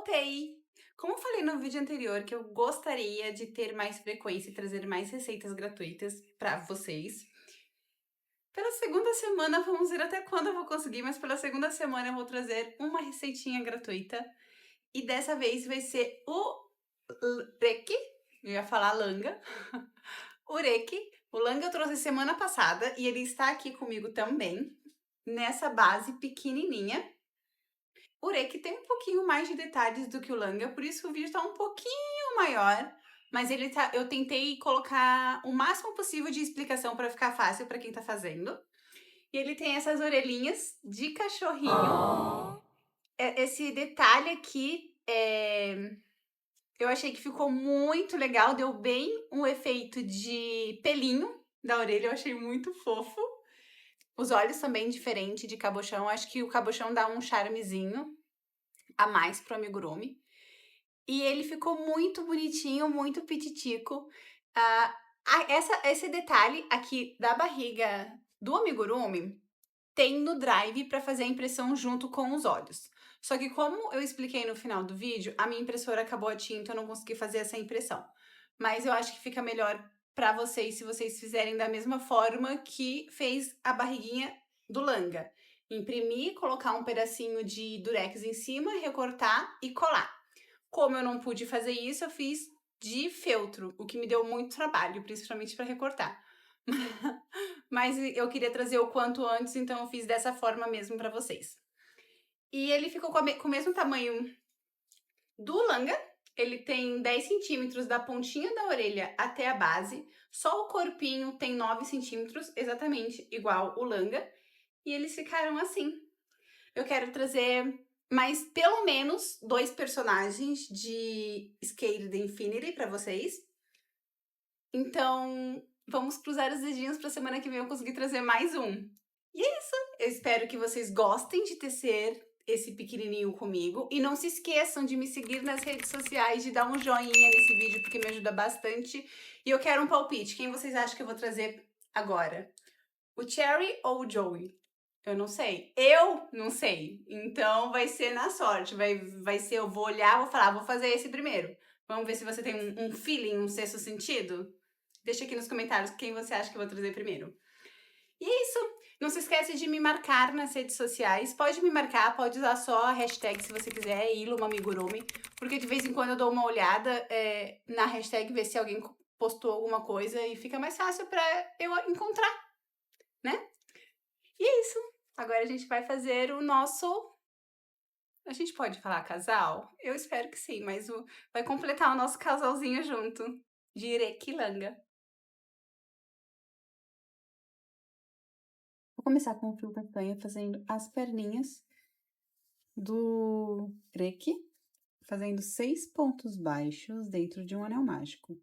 Voltei! Como eu falei no vídeo anterior que eu gostaria de ter mais frequência e trazer mais receitas gratuitas para vocês. Pela segunda semana, vamos ver até quando eu vou conseguir, mas pela segunda semana eu vou trazer uma receitinha gratuita. E dessa vez vai ser o ureki, eu ia falar langa, ureki. O langa eu trouxe semana passada e ele está aqui comigo também, nessa base pequenininha. O ureki tem um pouquinho mais de detalhes do que o langa, por isso o vídeo está um pouquinho maior, mas eu tentei colocar o máximo possível de explicação para ficar fácil para quem está fazendo. E ele tem essas orelhinhas de cachorrinho. Esse detalhe aqui, eu achei que ficou muito legal, deu bem um efeito de pelinho da orelha, eu achei muito fofo. Os olhos também diferente de cabochão, acho que o cabochão dá um charmezinho a mais pro amigurumi. E ele ficou muito bonitinho, muito pititico. Esse detalhe aqui da barriga do amigurumi tem no Drive para fazer a impressão junto com os olhos. Só que como eu expliquei no final do vídeo, a minha impressora acabou a tinta, eu não consegui fazer essa impressão. Mas eu acho que fica melhor para vocês se vocês fizerem da mesma forma que fez a barriguinha do langa. Imprimir, colocar um pedacinho de durex em cima, recortar e colar. Como eu não pude fazer isso, eu fiz de feltro, o que me deu muito trabalho, principalmente para recortar. Mas eu queria trazer o quanto antes, então eu fiz dessa forma mesmo para vocês. E ele ficou com o mesmo tamanho do langa. Ele tem 10 centímetros da pontinha da orelha até a base. Só o corpinho tem 9 centímetros, exatamente igual o langa. E eles ficaram assim. Eu quero trazer mais pelo menos 2 personagens de Skate the Infinity para vocês. Então, vamos cruzar os dedinhos para semana que vem eu conseguir trazer mais um. E é isso. Eu espero que vocês gostem de tecer esse pequenininho comigo. E não se esqueçam de me seguir nas redes sociais, de dar um joinha nesse vídeo, porque me ajuda bastante. E eu quero um palpite. Quem vocês acham que eu vou trazer agora? O Cherry ou o Joey? Eu não sei. Eu não sei. Então vai ser na sorte. Vai ser, eu vou olhar, vou falar, vou fazer esse primeiro. Vamos ver se você tem um feeling, um sexto sentido? Deixa aqui nos comentários quem você acha que eu vou trazer primeiro. E é isso. Não se esquece de me marcar nas redes sociais. Pode me marcar, pode usar só a hashtag se você quiser, ilumamigurumi, porque de vez em quando eu dou uma olhada na hashtag, ver se alguém postou alguma coisa e fica mais fácil para eu encontrar, né? E é isso. Agora a gente vai fazer o nosso... A gente pode falar casal? Eu espero que sim, mas vai completar o nosso casalzinho junto, de Irequilanga. Vou começar com o fio castanha fazendo as perninhas do Reiki, fazendo 6 pontos baixos dentro de um anel mágico.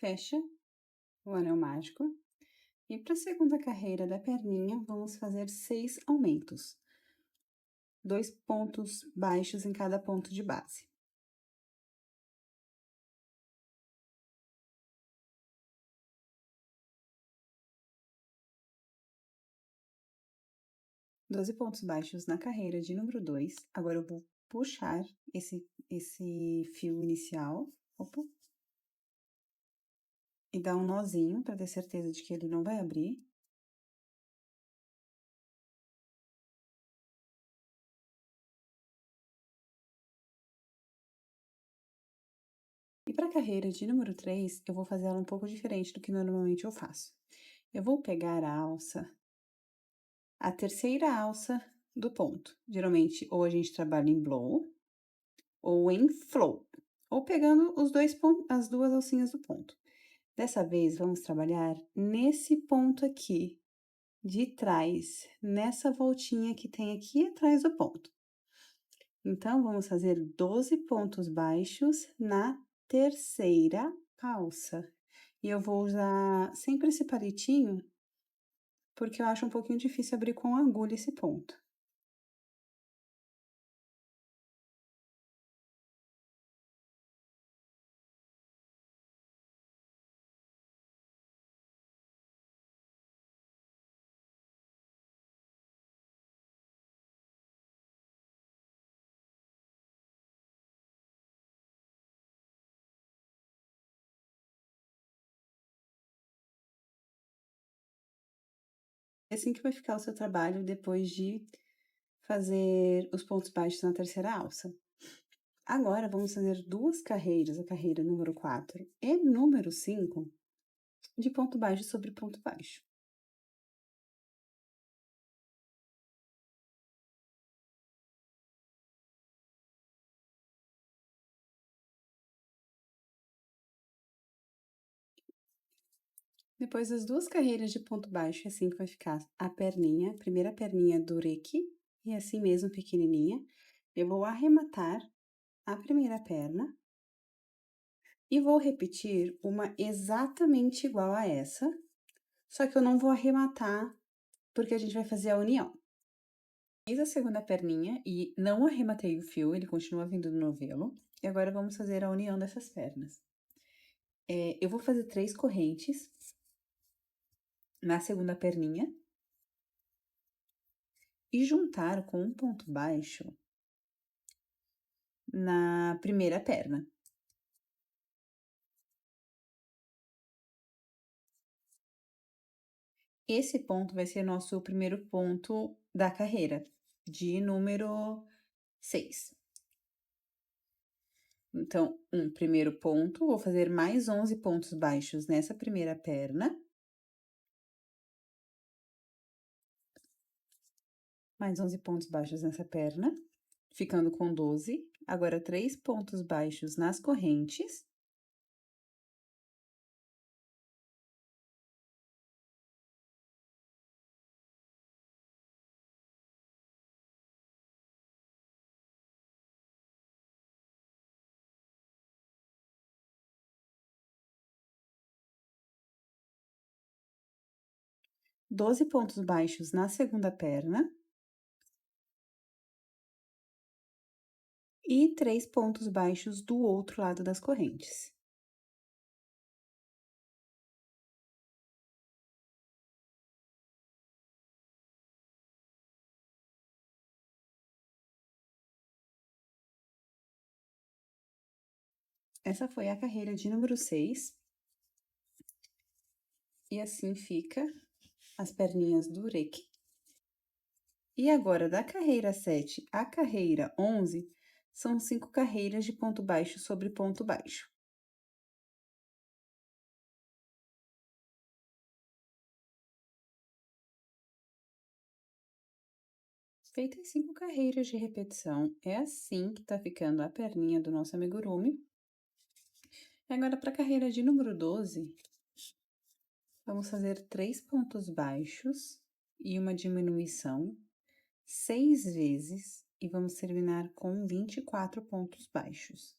Fecha o anel mágico. E para a segunda carreira da perninha, vamos fazer 6 aumentos. 2 pontos baixos em cada ponto de base. Doze pontos baixos na carreira de número 2. Agora eu vou puxar esse fio inicial. Opa. E dar um nozinho para ter certeza de que ele não vai abrir. E para a carreira de número 3, eu vou fazer ela um pouco diferente do que normalmente eu faço. Eu vou pegar a alça, a terceira alça do ponto. Geralmente, ou a gente trabalha em blow, ou em flow, ou pegando as duas alcinhas do ponto. Dessa vez, vamos trabalhar nesse ponto aqui, de trás, nessa voltinha que tem aqui atrás do ponto. Então, vamos fazer 12 pontos baixos na terceira alça. E eu vou usar sempre esse palitinho, porque eu acho um pouquinho difícil abrir com agulha esse ponto. É assim que vai ficar o seu trabalho depois de fazer os pontos baixos na terceira alça. Agora vamos fazer 2 carreiras, a carreira número 4 e número 5, de ponto baixo sobre ponto baixo. Depois das 2 carreiras de ponto baixo, é assim que vai ficar a perninha, a primeira perninha do reiki, e assim mesmo pequenininha. Eu vou arrematar a primeira perna e vou repetir uma exatamente igual a essa, só que eu não vou arrematar, porque a gente vai fazer a união. Fiz a segunda perninha e não arrematei o fio, ele continua vindo no novelo. E agora vamos fazer a união dessas pernas. Eu vou fazer 3 correntes na segunda perninha e juntar com um ponto baixo na primeira perna. Esse ponto vai ser nosso primeiro ponto da carreira, de número 6. Então, um primeiro ponto, vou fazer mais 11 pontos baixos nessa primeira perna. Mais 11 pontos baixos nessa perna, ficando com 12. Agora, 3 pontos baixos nas correntes. Doze pontos baixos na segunda perna. E 3 pontos baixos do outro lado das correntes. Essa foi a carreira de número 6. E assim fica as perninhas do reiki. E agora, da carreira 7 à carreira 11, são 5 carreiras de ponto baixo sobre ponto baixo. Feitas 5 carreiras de repetição, é assim que tá ficando a perninha do nosso amigurumi. E agora, para a carreira de número 12, vamos fazer 3 pontos baixos e uma diminuição 6 vezes e vamos terminar com 24 pontos baixos.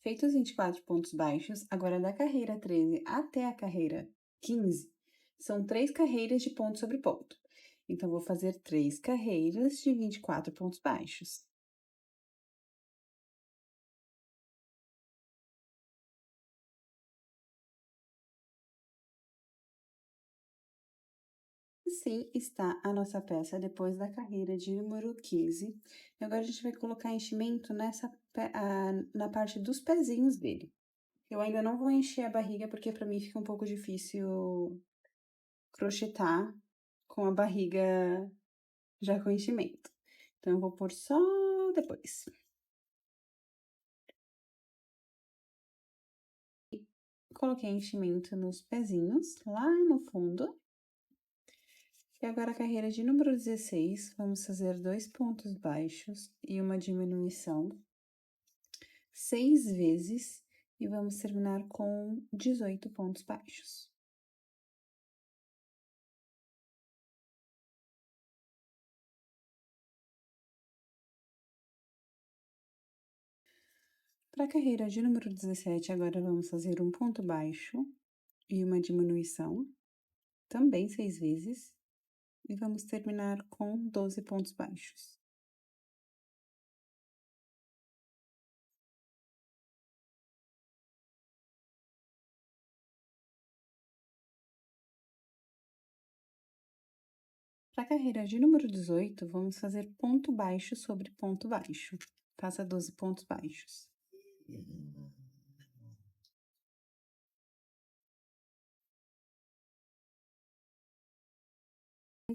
Feitos 24 pontos baixos, agora da carreira 13 até a carreira 15, são 3 carreiras de ponto sobre ponto. Então, vou fazer 3 carreiras de 24 pontos baixos. Assim está a nossa peça depois da carreira de número 15. E agora a gente vai colocar enchimento na parte dos pezinhos dele. Eu ainda não vou encher a barriga, porque para mim fica um pouco difícil crochetar com a barriga já com enchimento. Então, eu vou pôr só depois. Coloquei enchimento nos pezinhos, lá no fundo. E agora a carreira de número 16, vamos fazer 2 pontos baixos e uma diminuição 6 vezes e vamos terminar com 18 pontos baixos. Para a carreira de número 17, agora vamos fazer um ponto baixo e uma diminuição, também 6 vezes, e vamos terminar com 12 pontos baixos. Para a carreira de número 18, vamos fazer ponto baixo sobre ponto baixo. Faça 12 pontos baixos.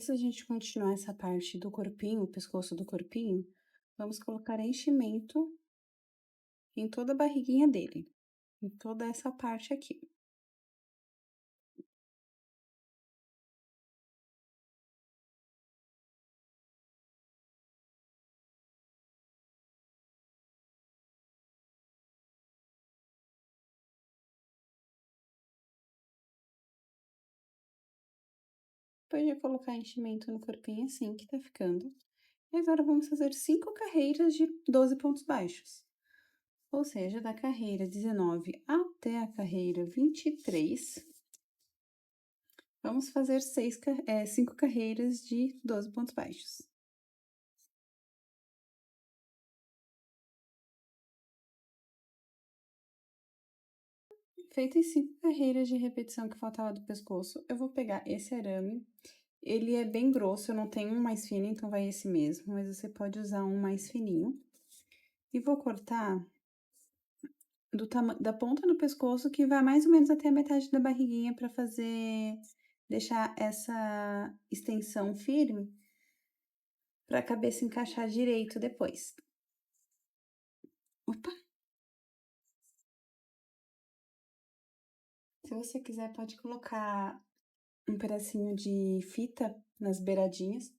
Antes da gente continuar essa parte do corpinho, o pescoço do corpinho, vamos colocar enchimento em toda a barriguinha dele, em toda essa parte aqui. Depois de colocar enchimento no corpinho assim que tá ficando, e agora vamos fazer 5 carreiras de 12 pontos baixos. Ou seja, da carreira 19 até a carreira 23, vamos fazer 5 carreiras de 12 pontos baixos. Feitas 5 carreiras de repetição que faltava do pescoço, eu vou pegar esse arame. Ele é bem grosso, eu não tenho um mais fino, então vai esse mesmo, mas você pode usar um mais fininho. E vou cortar da ponta do pescoço, que vai mais ou menos até a metade da barriguinha, para deixar essa extensão firme, para a cabeça encaixar direito depois. Opa! Se você quiser, pode colocar um pedacinho de fita nas beiradinhas,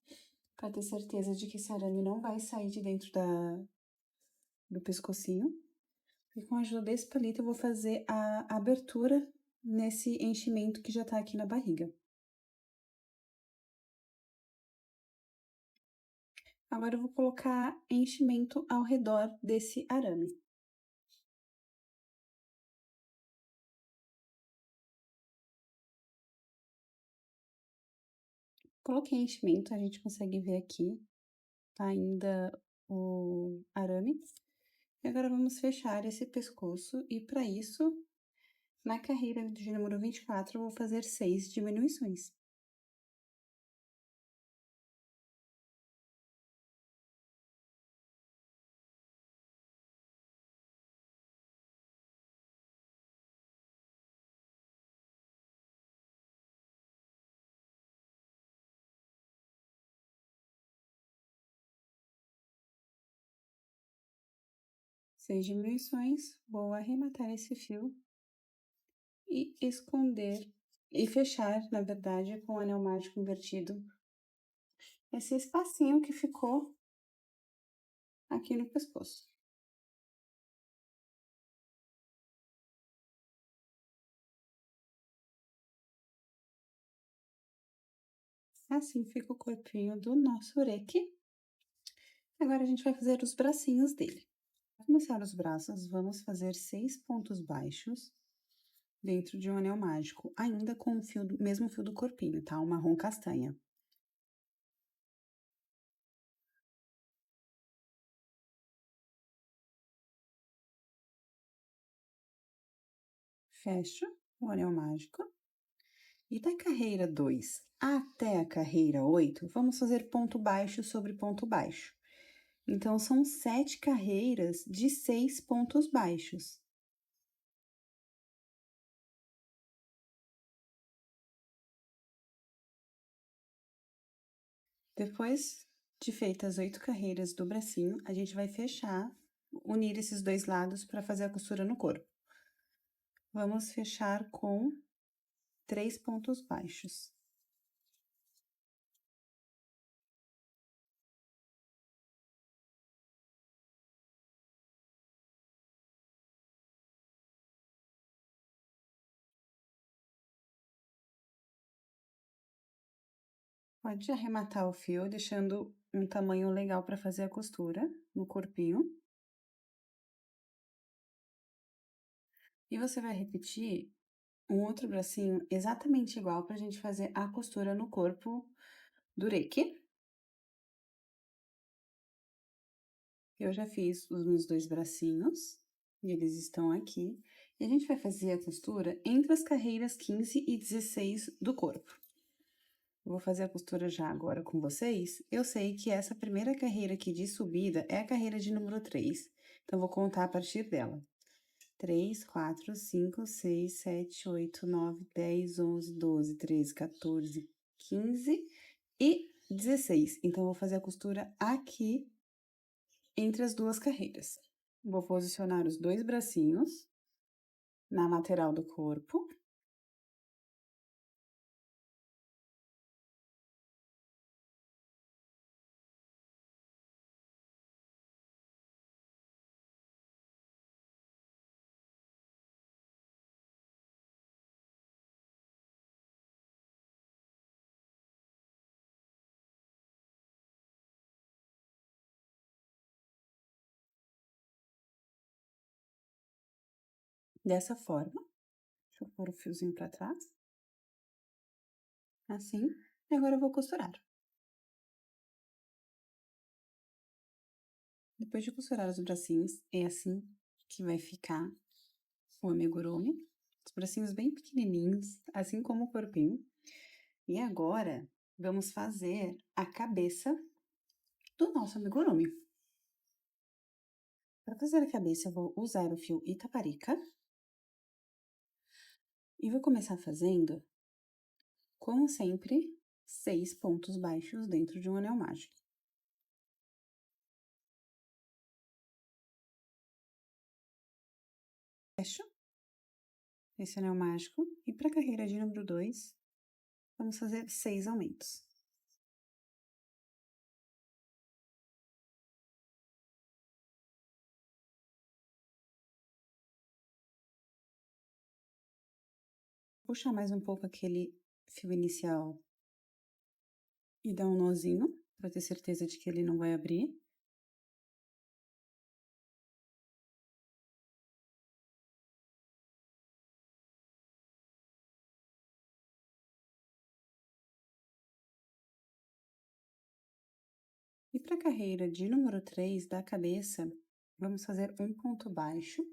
para ter certeza de que esse arame não vai sair de dentro do pescocinho. E com a ajuda desse palito eu vou fazer a abertura nesse enchimento que já tá aqui na barriga. Agora eu vou colocar enchimento ao redor desse arame. Coloquei enchimento, a gente consegue ver aqui, tá ainda o arame. E agora vamos fechar esse pescoço e para isso, na carreira de número 24, eu vou fazer 6 diminuições. Seis diminuições, vou arrematar esse fio e esconder e fechar, na verdade, com o anel mágico invertido, esse espacinho que ficou aqui no pescoço. Assim fica o corpinho do nosso ureque. Agora a gente vai fazer os bracinhos dele. Para começar os braços, vamos fazer 6 pontos baixos dentro de um anel mágico, ainda com o mesmo fio do corpinho, tá? O marrom castanha. Fecho o anel mágico. E da carreira 2 até a carreira 8, vamos fazer ponto baixo sobre ponto baixo. Então, são 7 carreiras de 6 pontos baixos. Depois de feitas 8 carreiras do bracinho, a gente vai fechar, unir esses dois lados para fazer a costura no corpo. Vamos fechar com 3 pontos baixos. Pode arrematar o fio, deixando um tamanho legal para fazer a costura no corpinho. E você vai repetir um outro bracinho exatamente igual para a gente fazer a costura no corpo do reiki. Eu já fiz os meus 2 bracinhos, e eles estão aqui. E a gente vai fazer a costura entre as carreiras 15 e 16 do corpo. Eu vou fazer a costura já agora com vocês. Eu sei que essa primeira carreira aqui de subida é a carreira de número 3, então vou contar a partir dela. 3, 4, 5, 6, 7, 8, 9, 10, 11, 12, 13, 14, 15 e 16. Então, eu vou fazer a costura aqui entre as duas carreiras. Vou posicionar os dois bracinhos na lateral do corpo. Dessa forma. Deixa eu pôr o fiozinho pra trás. Assim. E agora eu vou costurar. Depois de costurar os bracinhos, é assim que vai ficar o amigurumi. Os bracinhos bem pequenininhos, assim como o corpinho. E agora, vamos fazer a cabeça do nosso amigurumi. Para fazer a cabeça, eu vou usar o fio Itaparica. E vou começar fazendo, como sempre, 6 pontos baixos dentro de um anel mágico. Fecho esse anel mágico e para a carreira de número 2, vamos fazer 6 aumentos. Puxar mais um pouco aquele fio inicial e dar um nozinho, para ter certeza de que ele não vai abrir. E para a carreira de número 3 da cabeça, vamos fazer um ponto baixo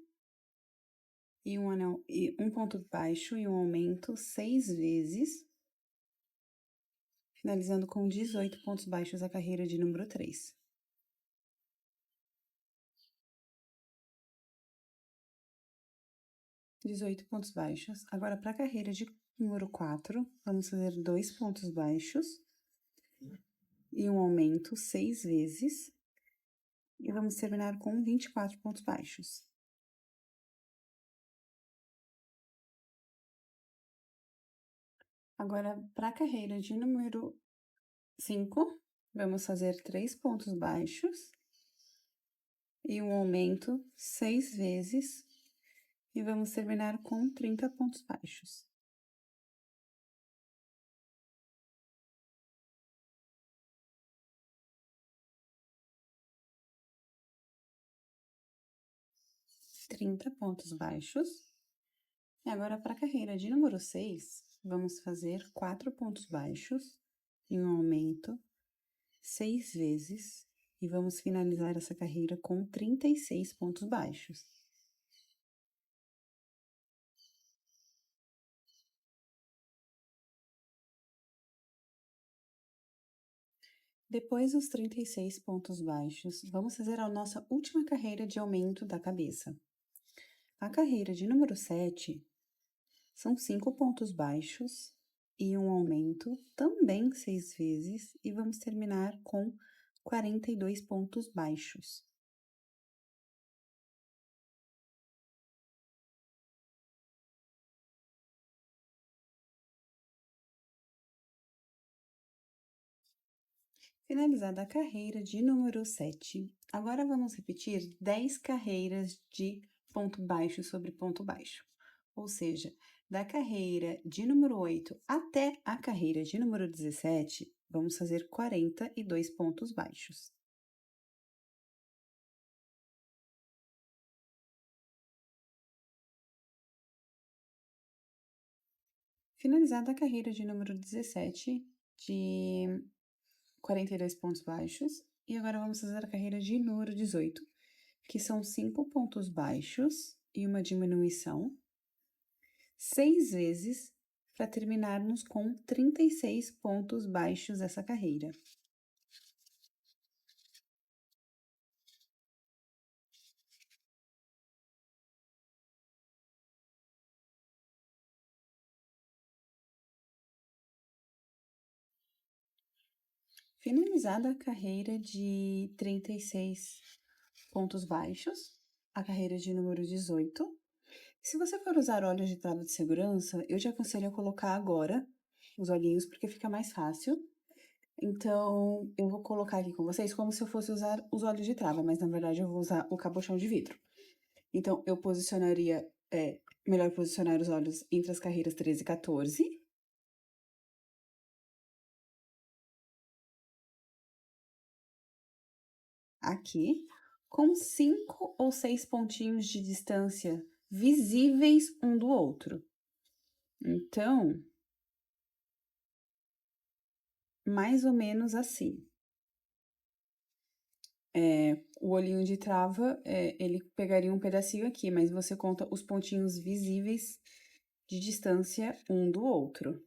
e um ponto baixo e um aumento 6 vezes, finalizando com 18 pontos baixos a carreira de número 3. Dezoito pontos baixos. Agora, para a carreira de número 4, vamos fazer 2 pontos baixos e um aumento 6 vezes. E vamos terminar com 24 pontos baixos. Agora, para a carreira de número 5, vamos fazer 3 pontos baixos e um aumento 6 vezes. E vamos terminar com 30 pontos baixos. Pontos baixos. E agora, para a carreira de número 6, vamos fazer 4 pontos baixos e um aumento 6 vezes. E vamos finalizar essa carreira com 36 pontos baixos. Depois dos 36 pontos baixos, vamos fazer a nossa última carreira de aumento da cabeça. A carreira de número 7 são 5 pontos baixos e um aumento, também 6 vezes, e vamos terminar com 42 pontos baixos. Finalizada a carreira de número 7, agora vamos repetir 10 carreiras de ponto baixo sobre ponto baixo. Ou seja, da carreira de número 8 até a carreira de número 17, vamos fazer 42 pontos baixos. Finalizada a carreira de número 17, de 42 pontos baixos, e agora vamos fazer a carreira de número 18, que são 5 pontos baixos e uma diminuição, 6 vezes, para terminarmos com 36 pontos baixos essa carreira. Finalizada a carreira de 36 pontos baixos, a carreira de número 18. Se você for usar olhos de trava de segurança, eu te aconselho a colocar agora os olhinhos, porque fica mais fácil. Então, eu vou colocar aqui com vocês como se eu fosse usar os olhos de trava, mas na verdade eu vou usar o cabochão de vidro. Então, eu posicionaria, melhor posicionar os olhos entre as carreiras 13 e 14. Aqui, com 5 ou 6 pontinhos de distância visíveis um do outro. Então, mais ou menos assim. O olhinho de trava, ele pegaria um pedacinho aqui, mas você conta os pontinhos visíveis de distância um do outro.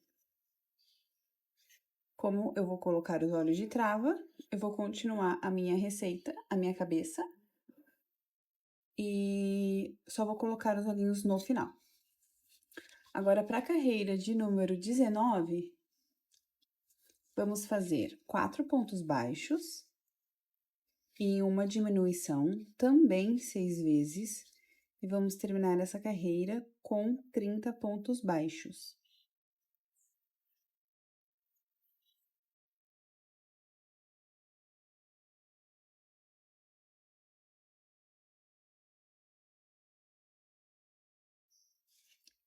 Como eu vou colocar os olhos de trava, eu vou continuar a minha receita, a minha cabeça, e só vou colocar os olhinhos no final. Agora, para a carreira de número 19, vamos fazer 4 pontos baixos e uma diminuição, também 6 vezes, e vamos terminar essa carreira com 30 pontos baixos.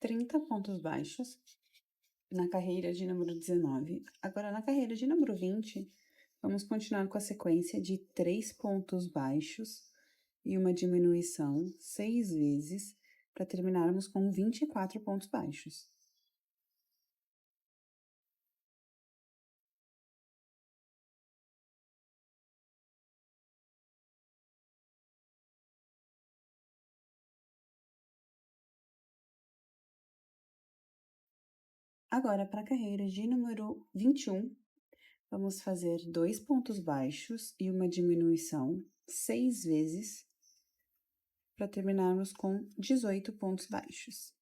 Trinta pontos baixos na carreira de número 19. Agora, na carreira de número 20, vamos continuar com a sequência de 3 pontos baixos e uma diminuição 6 vezes, para terminarmos com 24 pontos baixos. Agora, para a carreira de número 21, vamos fazer 2 pontos baixos e uma diminuição 6 vezes, para terminarmos com 18 pontos baixos.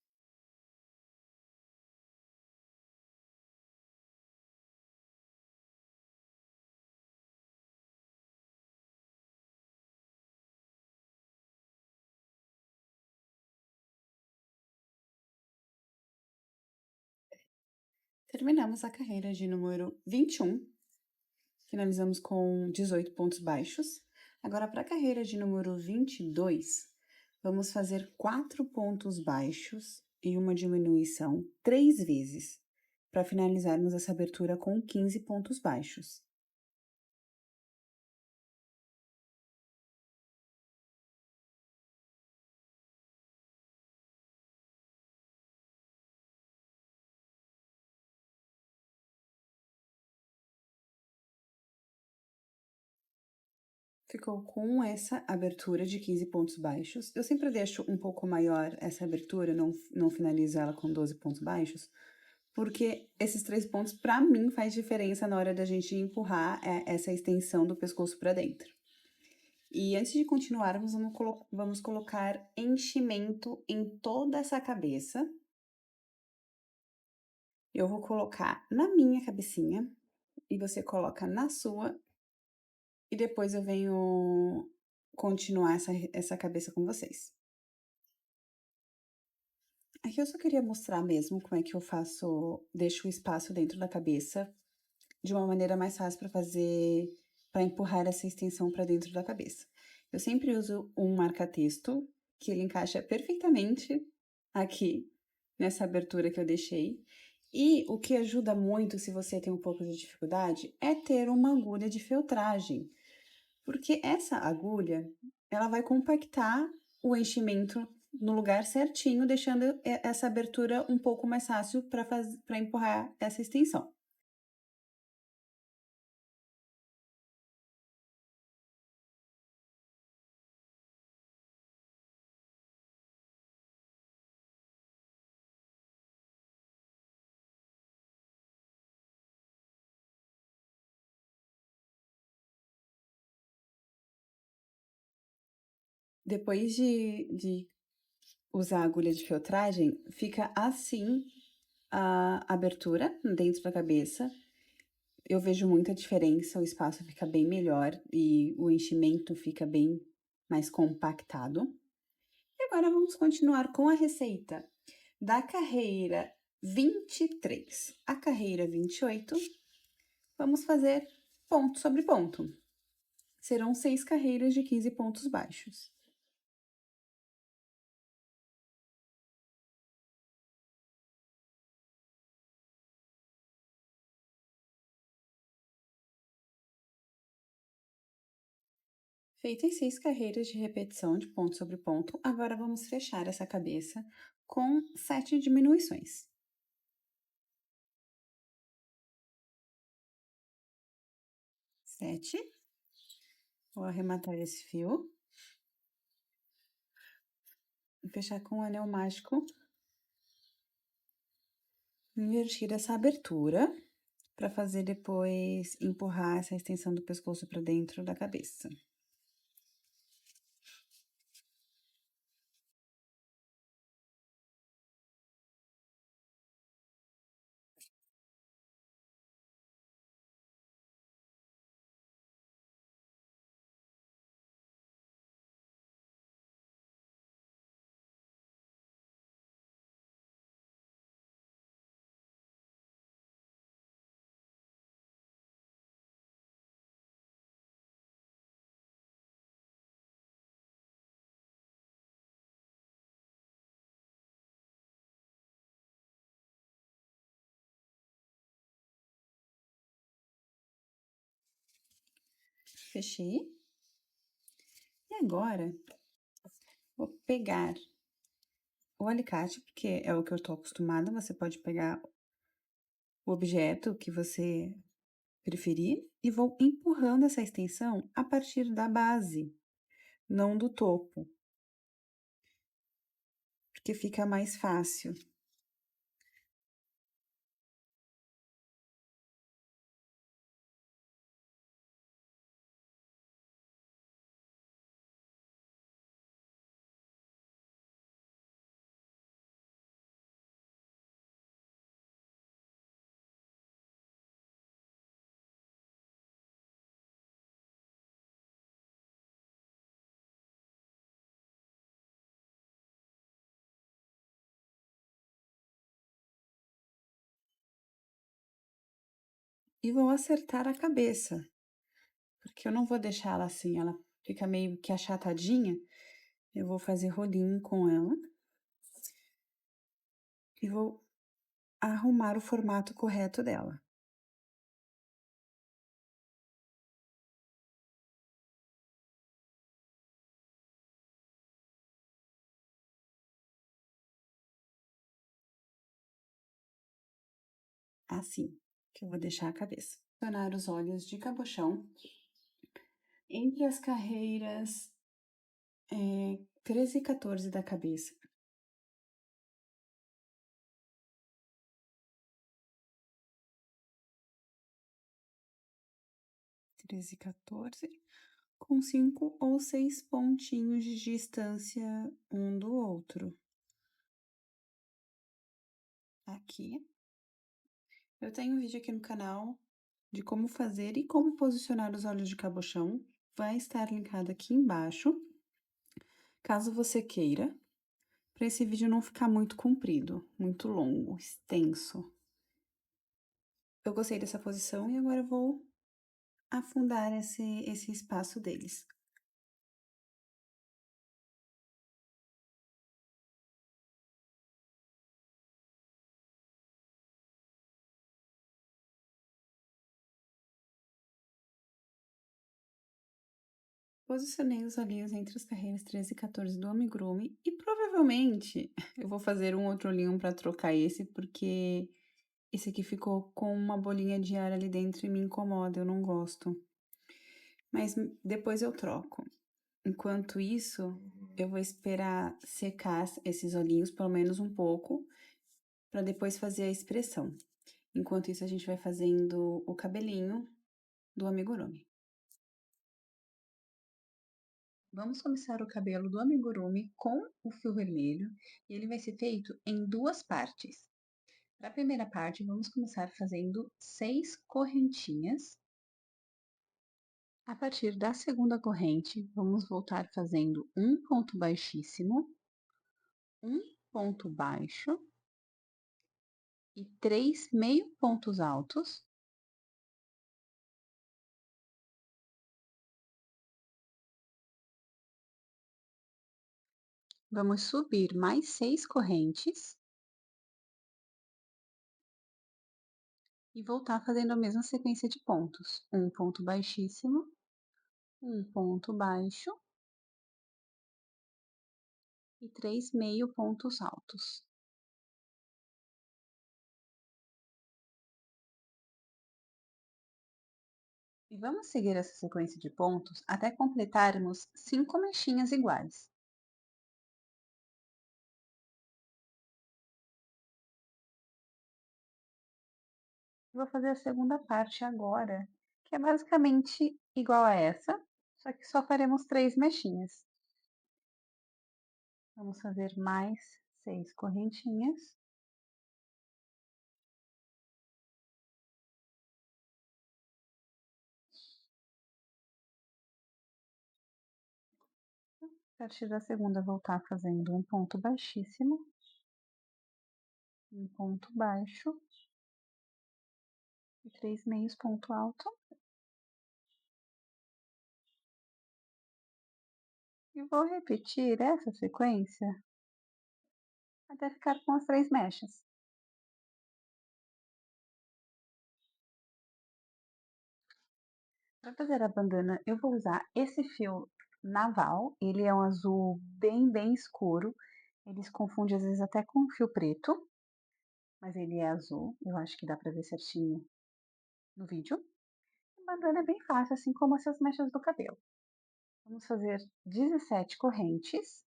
Terminamos a carreira de número 21, finalizamos com 18 pontos baixos. Agora, para a carreira de número 22, vamos fazer 4 pontos baixos e uma diminuição 3 vezes, para finalizarmos essa abertura com 15 pontos baixos. Ficou com essa abertura de 15 pontos baixos. Eu sempre deixo um pouco maior essa abertura, não finalizo ela com 12 pontos baixos, porque esses 3 pontos, para mim, faz diferença na hora da gente empurrar essa extensão do pescoço para dentro. E antes de continuarmos, vamos colocar enchimento em toda essa cabeça. Eu vou colocar na minha cabecinha e você coloca na sua, e depois eu venho continuar essa cabeça com vocês. Aqui eu só queria mostrar mesmo como é que eu faço, deixo o espaço dentro da cabeça de uma maneira mais fácil para empurrar essa extensão para dentro da cabeça. Eu sempre uso um marca-texto, que ele encaixa perfeitamente aqui, nessa abertura que eu deixei. E o que ajuda muito, se você tem um pouco de dificuldade, é ter uma agulha de feltragem. Porque essa agulha, ela vai compactar o enchimento no lugar certinho, deixando essa abertura um pouco mais fácil para empurrar essa extensão. Depois de usar a agulha de feltragem, fica assim a abertura dentro da cabeça. eu vejo muita diferença, o espaço fica bem melhor e o enchimento fica bem mais compactado. E agora vamos continuar com a receita da carreira 23. A carreira 28, vamos fazer ponto sobre ponto. Serão 6 carreiras de 15 pontos baixos. Feitas 6 carreiras de repetição de ponto sobre ponto, agora vamos fechar essa cabeça com 7 diminuições. 7. Vou arrematar esse fio e fechar com o anel mágico. Invertir essa abertura para fazer depois empurrar essa extensão do pescoço para dentro da cabeça. Fechei. E agora, vou pegar o alicate, porque é o que eu tô acostumada. Você pode pegar o objeto que você preferir e vou empurrando essa extensão a partir da base, não do topo, porque fica mais fácil. E vou acertar a cabeça, porque eu não vou deixar ela assim, ela fica meio que achatadinha. Eu vou fazer rolinho com ela e vou arrumar o formato correto dela. Assim, que eu vou deixar a cabeça. Posicionar os olhos de cabochão entre as carreiras 13 e 14 da cabeça. 13 e 14, com 5 ou 6 pontinhos de distância um do outro. Aqui. Eu tenho um vídeo aqui no canal de como fazer e como posicionar os olhos de cabochão. Vai estar linkado aqui embaixo, caso você queira, para esse vídeo não ficar muito comprido, muito longo, extenso. Eu gostei dessa posição e agora eu vou afundar esse espaço deles. Posicionei os olhinhos entre as carreiras 13 e 14 do amigurumi e provavelmente eu vou fazer um outro olhinho para trocar esse, porque esse aqui ficou com uma bolinha de ar ali dentro e me incomoda, eu não gosto. Mas depois eu troco. Enquanto isso, eu vou esperar secar esses olhinhos pelo menos um pouco, para depois fazer a expressão. Enquanto isso, a gente vai fazendo o cabelinho do amigurumi. Vamos começar o cabelo do amigurumi com o fio vermelho, e ele vai ser feito em duas partes. Para a primeira parte, vamos começar fazendo 6 correntinhas. A partir da segunda corrente, vamos voltar fazendo um ponto baixíssimo, um ponto baixo e 3 meio pontos altos. Vamos subir mais 6 correntes e voltar fazendo a mesma sequência de pontos. Um ponto baixíssimo, um ponto baixo e 3 meio pontos altos. E vamos seguir essa sequência de pontos até completarmos 5 mechinhas iguais. Vou fazer a segunda parte agora, que é basicamente igual a essa, só que só faremos 3 mechinhas. Vamos fazer mais 6 correntinhas. A partir da segunda, voltar fazendo um ponto baixíssimo, um ponto baixo e 3 meios ponto alto. E vou repetir essa sequência até ficar com as 3 mechas. Para fazer a bandana, eu vou usar esse fio naval, ele é um azul bem escuro, eles confundem às vezes até com fio preto, mas ele é azul, eu acho que dá para ver certinho no vídeo. A bandana é bem fácil, assim como essas mechas do cabelo. Vamos fazer 17 correntes.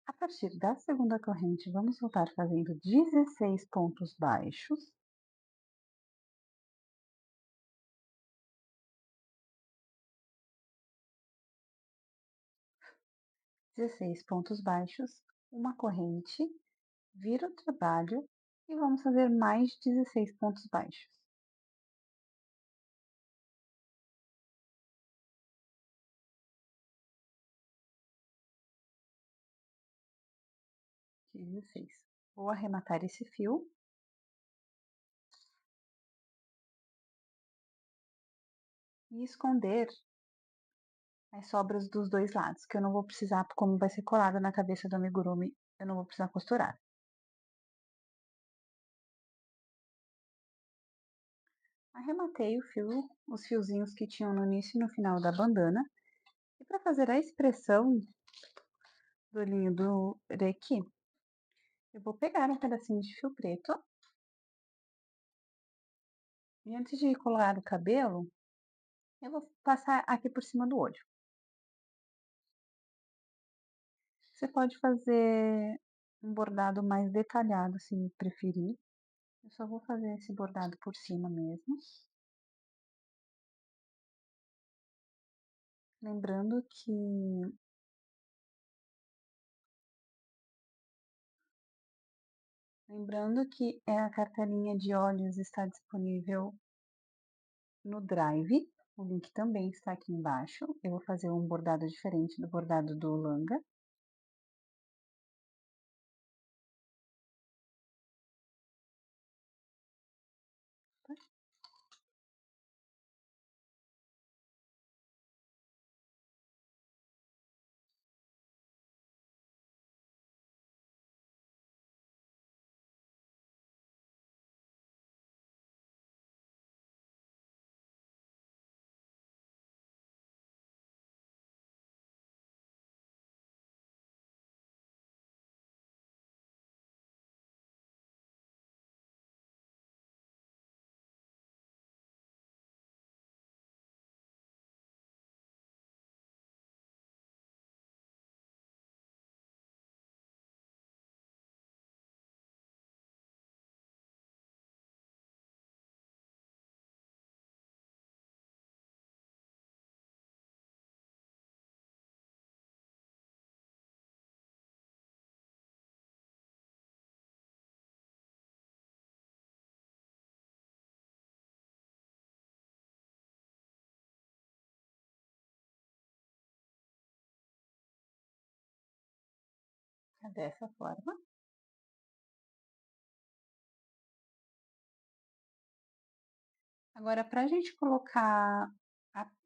A partir da segunda corrente, vamos voltar fazendo 16 pontos baixos. 16 pontos baixos, uma corrente, vira o trabalho e vamos fazer mais 16 pontos baixos. Aqui 16. Vou arrematar esse fio. E esconder as sobras dos dois lados, que eu não vou precisar, como vai ser colada na cabeça do amigurumi, eu não vou precisar costurar. Arrematei o fio, os fiozinhos que tinham no início e no final da bandana. E para fazer a expressão do olhinho do Reiki, eu vou pegar um pedacinho de fio preto. E antes de colar o cabelo, eu vou passar aqui por cima do olho. Você pode fazer um bordado mais detalhado, se preferir. Eu só vou fazer esse bordado por cima mesmo. Lembrando que a cartelinha de óleos está disponível no Drive. O link também está aqui embaixo. Eu vou fazer um bordado diferente do bordado do Langa. Fica dessa forma. Agora, para a gente colocar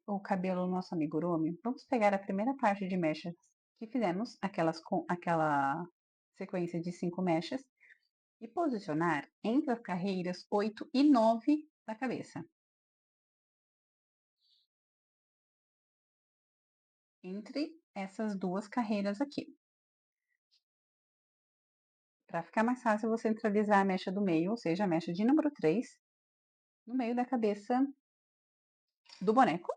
o cabelo no nosso amigurumi, vamos pegar a primeira parte de mechas que fizemos, aquela sequência de 5 mechas, e posicionar entre as carreiras 8 e 9 da cabeça. Entre essas duas carreiras aqui. Para ficar mais fácil, você centralizar a mecha do meio, ou seja, a mecha de número 3, no meio da cabeça do boneco.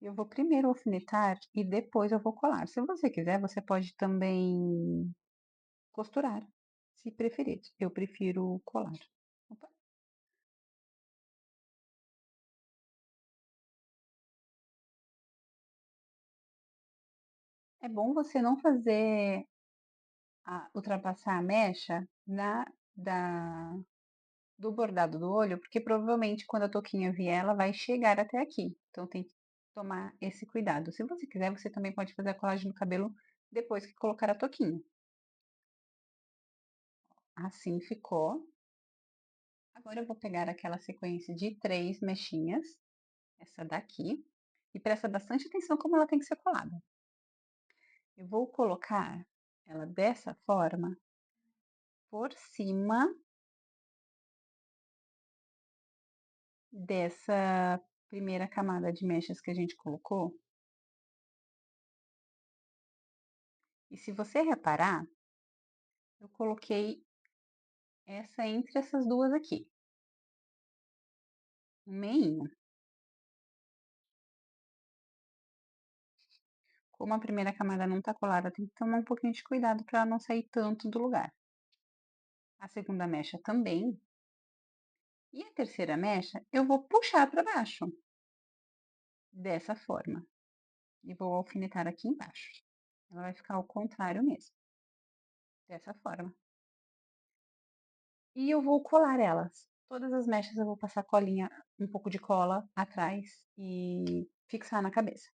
Eu vou primeiro alfinetar e depois eu vou colar. Se você quiser, você pode também costurar, se preferir. Eu prefiro colar. Opa. É bom você não fazer ultrapassar a mecha do bordado do olho, porque provavelmente quando a touquinha vier, ela vai chegar até aqui. Então tem que tomar esse cuidado. Se você quiser, você também pode fazer a colagem no cabelo depois que colocar a touquinha. Assim ficou. Agora eu vou pegar aquela sequência de 3 mechinhas, essa daqui, e presta bastante atenção como ela tem que ser colada. Eu vou colocar ela dessa forma por cima dessa primeira camada de mechas que a gente colocou. E se você reparar, eu coloquei essa entre essas duas aqui, um meinho. Como a primeira camada não tá colada, tem que tomar um pouquinho de cuidado para ela não sair tanto do lugar. A segunda mecha também. E a terceira mecha, eu vou puxar para baixo, dessa forma. E vou alfinetar aqui embaixo. Ela vai ficar ao contrário mesmo, dessa forma. E eu vou colar elas. Todas as mechas eu vou passar colinha, um pouco de cola atrás e fixar na cabeça.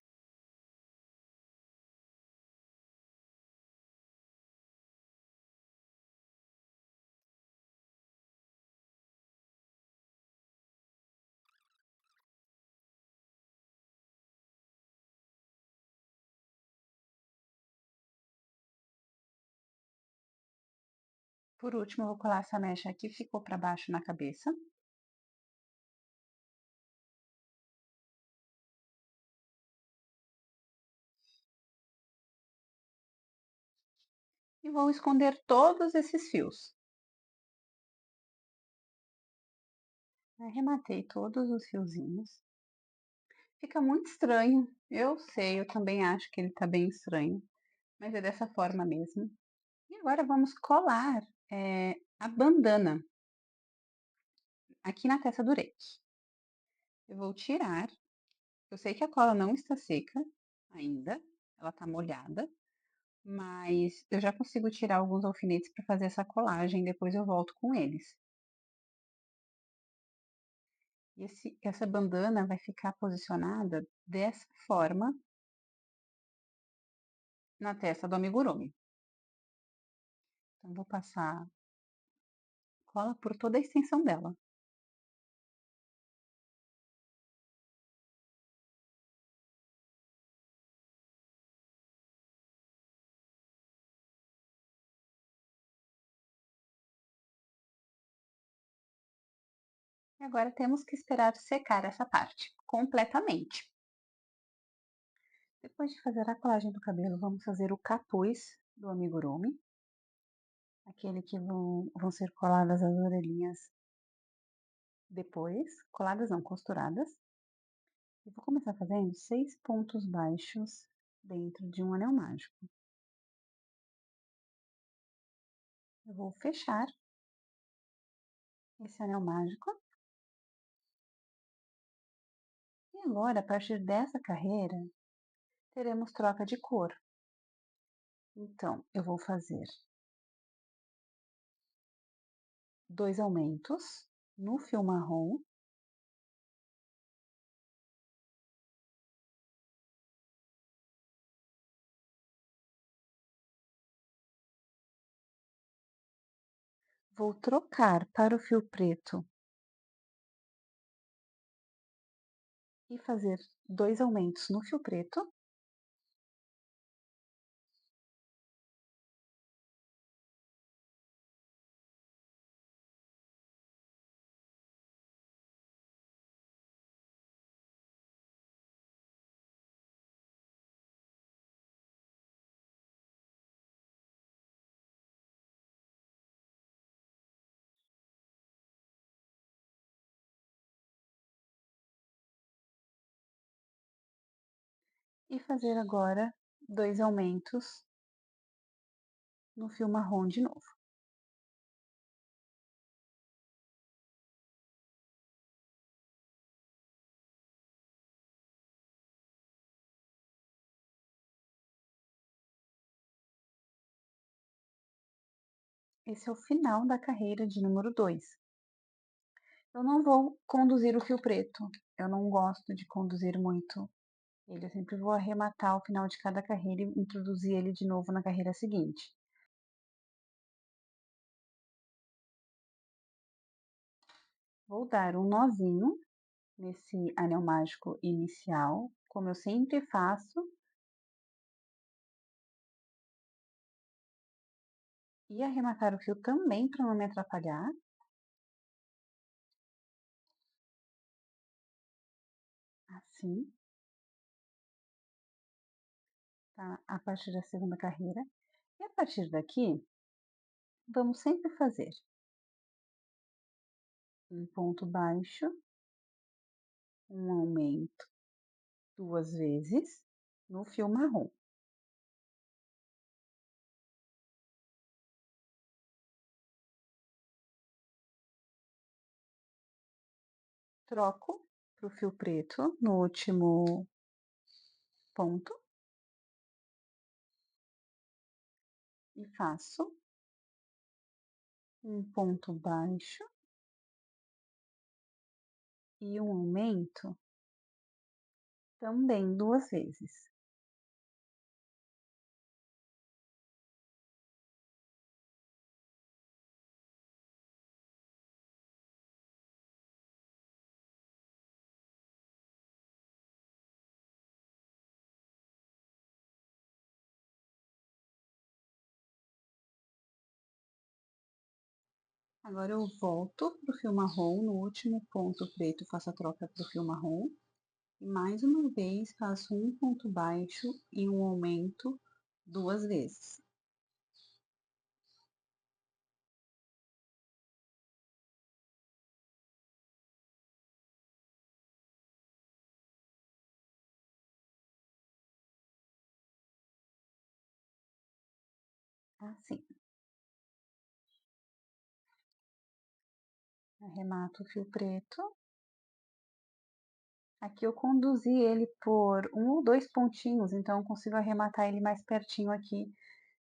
Por último, eu vou colar essa mecha que ficou para baixo na cabeça. E vou esconder todos esses fios. Arrematei todos os fiozinhos. Fica muito estranho, eu sei, eu também acho que ele tá bem estranho, mas é dessa forma mesmo. E agora vamos colar a bandana aqui na testa do reiki. Eu vou tirar, eu sei que a cola não está seca ainda, ela tá molhada, mas eu já consigo tirar alguns alfinetes para fazer essa colagem, depois eu volto com eles. E essa bandana vai ficar posicionada dessa forma na testa do amigurumi. Então, vou passar cola por toda a extensão dela. E agora temos que esperar secar essa parte completamente. Depois de fazer a colagem do cabelo, vamos fazer o capuz do amigurumi. Aquele que vão ser coladas as orelhinhas depois. Coladas não, costuradas. Eu vou começar fazendo 6 pontos baixos dentro de um anel mágico. Eu vou fechar esse anel mágico. E agora, a partir dessa carreira, teremos troca de cor. Então, eu vou fazer 2 aumentos no fio marrom. Vou trocar para o fio preto e fazer 2 aumentos no fio preto. E fazer agora 2 aumentos no fio marrom de novo. Esse é o final da carreira de número 2. Eu não vou conduzir o fio preto, eu não gosto de conduzir muito ele, eu sempre vou arrematar ao final de cada carreira e introduzir ele de novo na carreira seguinte. Vou dar um nozinho nesse anel mágico inicial, como eu sempre faço, e arrematar o fio também para não me atrapalhar. Assim, tá? A partir da segunda carreira. E a partir daqui, vamos sempre fazer um ponto baixo, um aumento 2 vezes no fio marrom. Troco para o fio preto no último ponto e faço um ponto baixo e um aumento também 2 vezes. Agora eu volto para o fio marrom, no último ponto preto faço a troca para o fio marrom, e mais uma vez faço um ponto baixo e um aumento 2 vezes. Assim. Arremato o fio preto. Aqui eu conduzi ele por um ou 2 pontinhos, então eu consigo arrematar ele mais pertinho aqui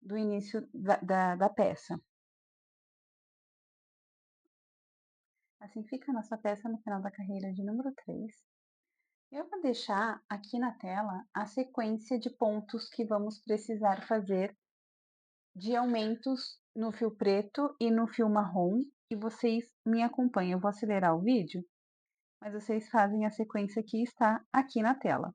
do início da peça. Assim fica a nossa peça no final da carreira de número 3. Eu vou deixar aqui na tela a sequência de pontos que vamos precisar fazer de aumentos no fio preto e no fio marrom, e vocês me acompanham. Eu vou acelerar o vídeo, mas vocês fazem a sequência que está aqui na tela.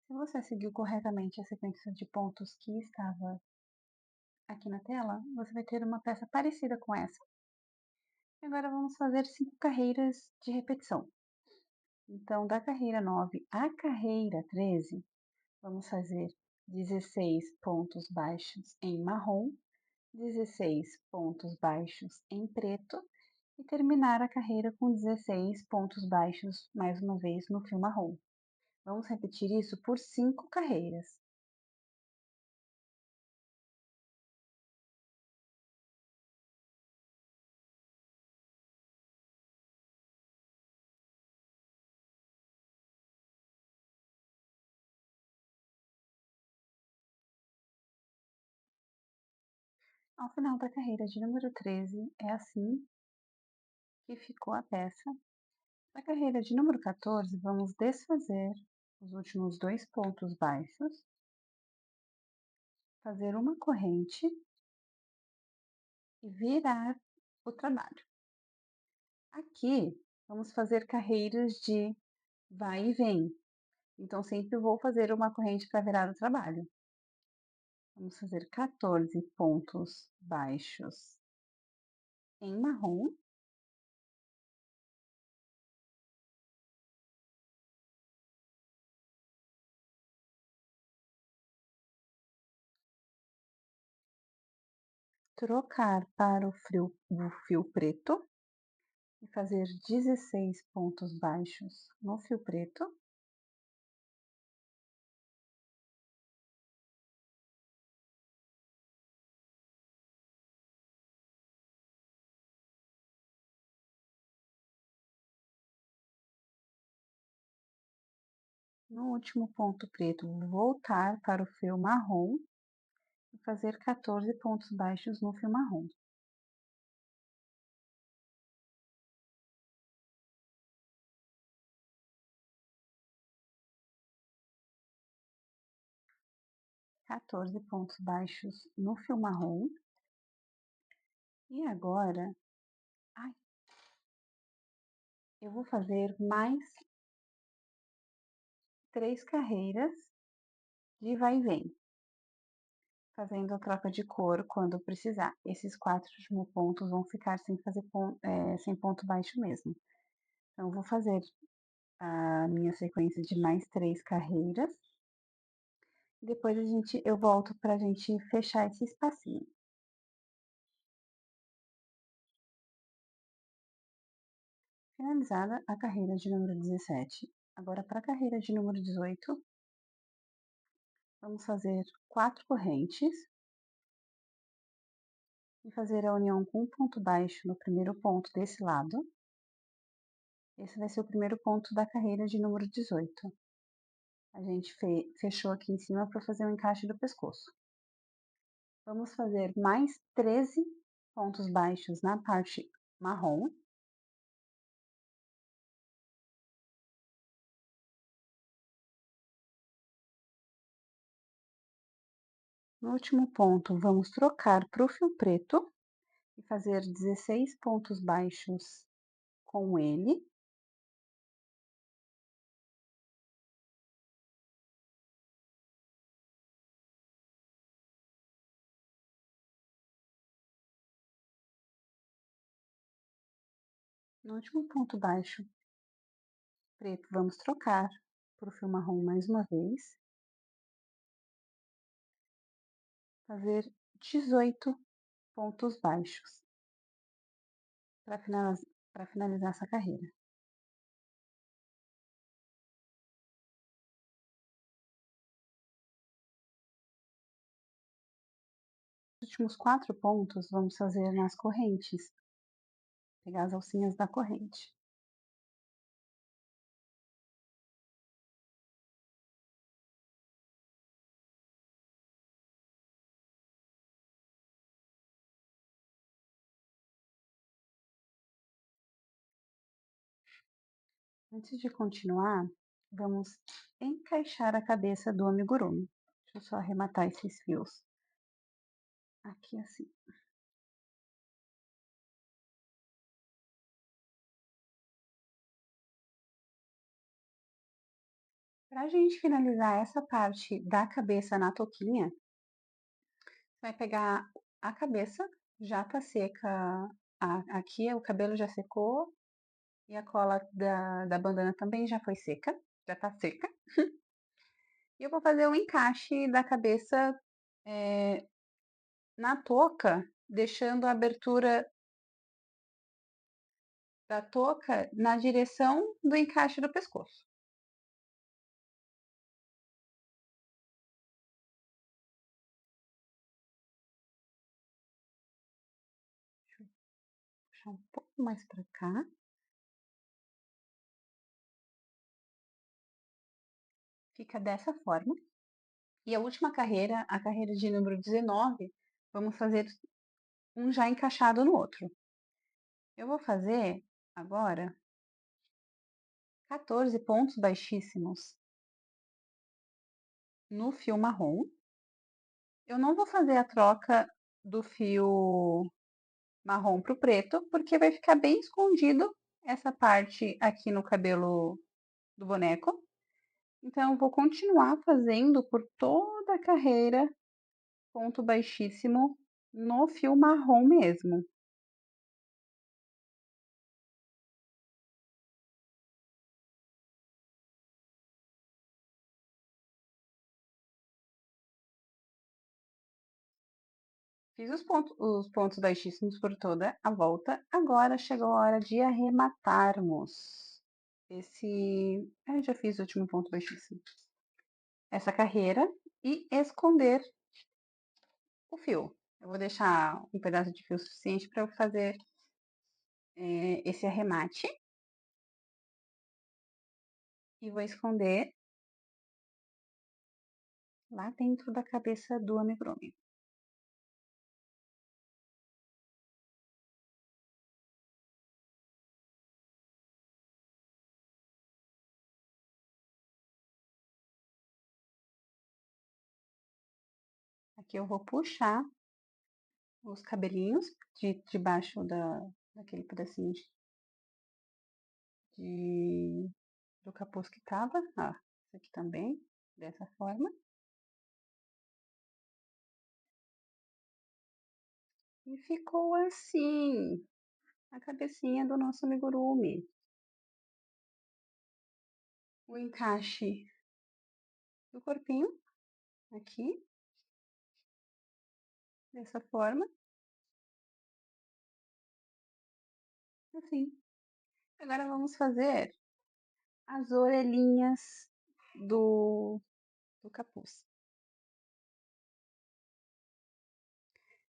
Se você seguiu corretamente a sequência de pontos que estava aqui na tela, você vai ter uma peça parecida com essa. E agora vamos fazer 5 carreiras de repetição. Então, da carreira 9 à carreira 13, vamos fazer 16 pontos baixos em marrom, 16 pontos baixos em preto e terminar a carreira com 16 pontos baixos, mais uma vez, no fio marrom. Vamos repetir isso por 5 carreiras. Ao final da carreira de número 13, é assim que ficou a peça. Na carreira de número 14, vamos desfazer os últimos 2 pontos baixos, fazer uma corrente e virar o trabalho. Aqui, vamos fazer carreiras de vai e vem. Então, sempre vou fazer uma corrente para virar o trabalho. Vamos fazer 14 pontos baixos em marrom, trocar para o fio preto e fazer 16 pontos baixos no fio preto. No último ponto preto, voltar para o fio marrom e fazer 14 pontos baixos no fio marrom. Quatorze pontos baixos no fio marrom. E agora, ai, eu vou fazer mais 3 carreiras de vai e vem, fazendo a troca de cor quando precisar. Esses 4 últimos pontos vão ficar sem ponto baixo mesmo. Então, eu vou fazer a minha sequência de mais 3 carreiras. Depois eu volto para a gente fechar esse espacinho. Finalizada a carreira de número 17. Agora, para a carreira de número 18, vamos fazer 4 correntes e fazer a união com um ponto baixo no primeiro ponto desse lado. Esse vai ser o primeiro ponto da carreira de número 18. A gente fechou aqui em cima para fazer o encaixe do pescoço. Vamos fazer mais 13 pontos baixos na parte marrom. No último ponto, vamos trocar para o fio preto e fazer 16 pontos baixos com ele. No último ponto baixo preto, vamos trocar para o fio marrom mais uma vez. Fazer 18 pontos baixos para finalizar essa carreira. Os últimos 4 pontos vamos fazer nas correntes, pegar as alcinhas da corrente. Antes de continuar, vamos encaixar a cabeça do amigurumi. Deixa eu só arrematar esses fios aqui assim. Para a gente finalizar essa parte da cabeça na touquinha, você vai pegar a cabeça, já tá seca aqui, o cabelo já secou e a cola da bandana também já foi seca, já tá seca. E eu vou fazer o encaixe da cabeça na touca, deixando a abertura da touca na direção do encaixe do pescoço. Deixa eu puxar um pouco mais para cá. Fica dessa forma. E a última carreira, a carreira de número 19, vamos fazer um já encaixado no outro. Eu vou fazer agora 14 pontos baixíssimos no fio marrom. Eu não vou fazer a troca do fio marrom para o preto, porque vai ficar bem escondido essa parte aqui no cabelo do boneco. Então, eu vou continuar fazendo por toda a carreira ponto baixíssimo no fio marrom mesmo. Fiz os pontos baixíssimos por toda a volta. Agora chegou a hora de arrematarmos já fiz o último ponto baixíssimo. Essa carreira e esconder o fio. Eu vou deixar um pedaço de fio suficiente para eu fazer esse arremate. E vou esconder lá dentro da cabeça do amigurumi. Aqui eu vou puxar os cabelinhos de debaixo daquele pedacinho do capuz que tava. Ó, esse aqui também, dessa forma. E ficou assim, a cabecinha do nosso amigurumi. O encaixe do corpinho, aqui, dessa forma. Assim. Agora vamos fazer as orelhinhas do capuz.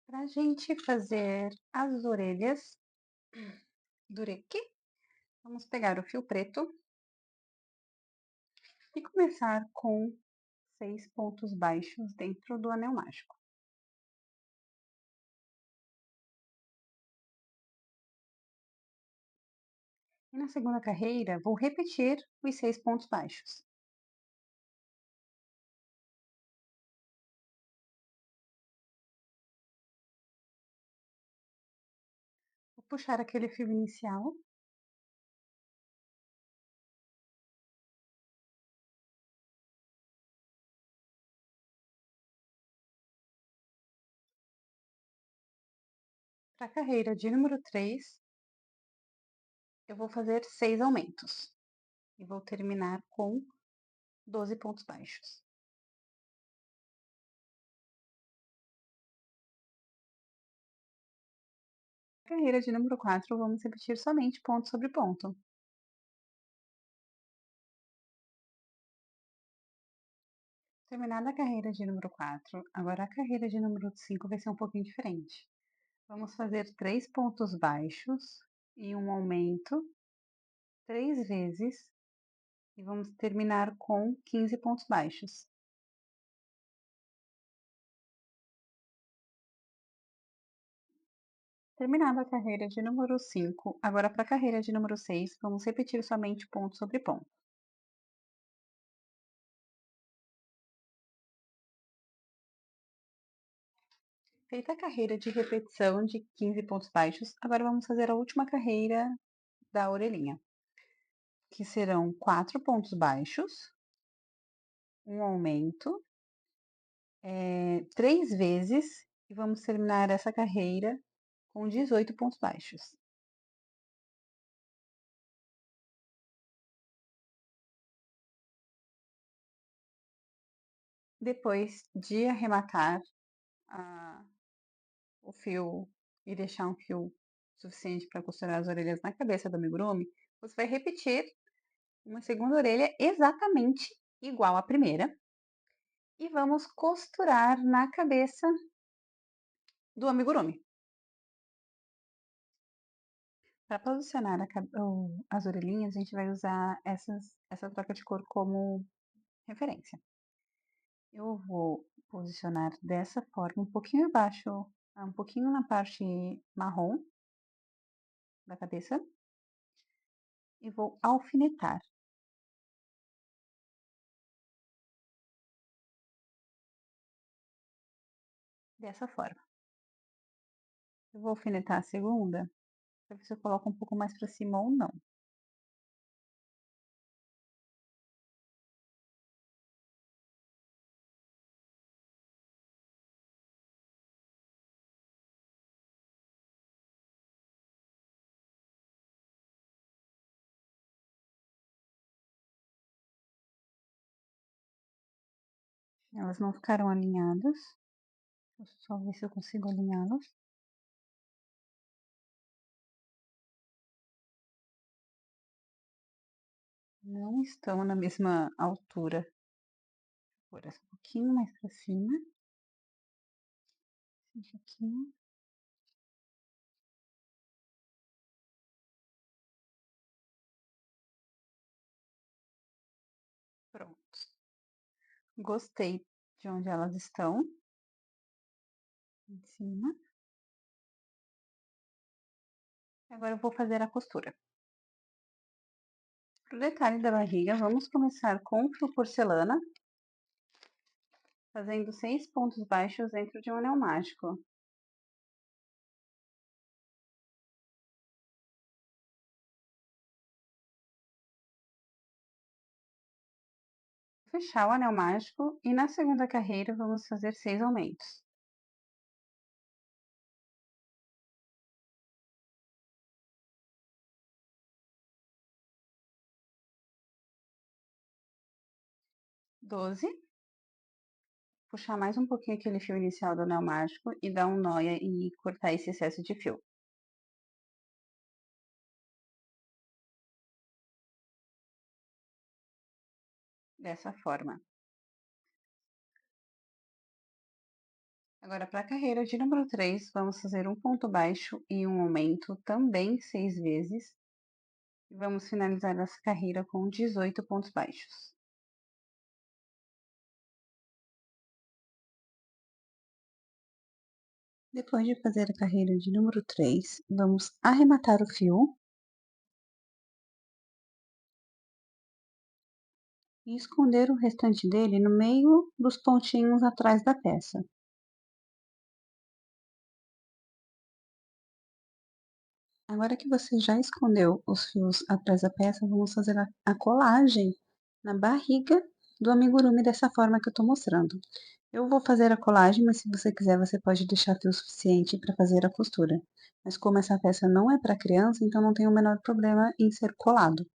Para a gente fazer as orelhas do Reiki, vamos pegar o fio preto e começar com 6 pontos baixos dentro do anel mágico. E na segunda carreira, vou repetir os 6 pontos baixos. Vou puxar aquele fio inicial. Para a carreira de número 3, eu vou fazer 6 aumentos. E vou terminar com 12 pontos baixos. Na carreira de número 4, vamos repetir somente ponto sobre ponto. Terminada a carreira de número 4, agora a carreira de número 5 vai ser um pouquinho diferente. Vamos fazer 3 pontos baixos e um aumento 3 vezes e vamos terminar com 15 pontos baixos. Terminada a carreira de número 5, agora para a carreira de número 6, vamos repetir somente ponto sobre ponto. Feita a carreira de repetição de 15 pontos baixos, agora vamos fazer a última carreira da orelhinha, que serão 4 pontos baixos um aumento, 3 vezes e vamos terminar essa carreira com 18 pontos baixos. Depois de arrematar a o fio e deixar um fio suficiente para costurar as orelhas na cabeça do amigurumi, você vai repetir uma segunda orelha exatamente igual à primeira e vamos costurar na cabeça do amigurumi. Para posicionar as orelhinhas, a gente vai usar essa troca de cor como referência. Eu vou posicionar dessa forma, um pouquinho abaixo, um pouquinho na parte marrom da cabeça e vou alfinetar dessa forma. Eu vou alfinetar a segunda, para ver se eu coloco um pouco mais para cima ou não. Elas não ficaram alinhadas. Deixa eu só ver se eu consigo alinhá-las. Não estão na mesma altura. Vou pôr essa um pouquinho mais para cima. Esse aqui. Pronto. Gostei de onde elas estão. Em cima. Agora eu vou fazer a costura. Para o detalhe da barriga, vamos começar com fio porcelana, fazendo 6 pontos baixos dentro de um anel mágico. Fechar o anel mágico e na segunda carreira vamos fazer 6 aumentos. Doze. Puxar mais um pouquinho aquele fio inicial do anel mágico e dar um nó e cortar esse excesso de fio. Dessa forma. Agora, para a carreira de número 3, vamos fazer um ponto baixo e um aumento, também 6 vezes. E vamos finalizar essa carreira com 18 pontos baixos. Depois de fazer a carreira de número 3, vamos arrematar o fio e esconder o restante dele no meio dos pontinhos atrás da peça. Agora que você já escondeu os fios atrás da peça, vamos fazer a colagem na barriga do amigurumi dessa forma que eu estou mostrando. Eu vou fazer a colagem, mas se você quiser, você pode deixar fio suficiente para fazer a costura. Mas como essa peça não é para criança, então não tem o menor problema em ser colado.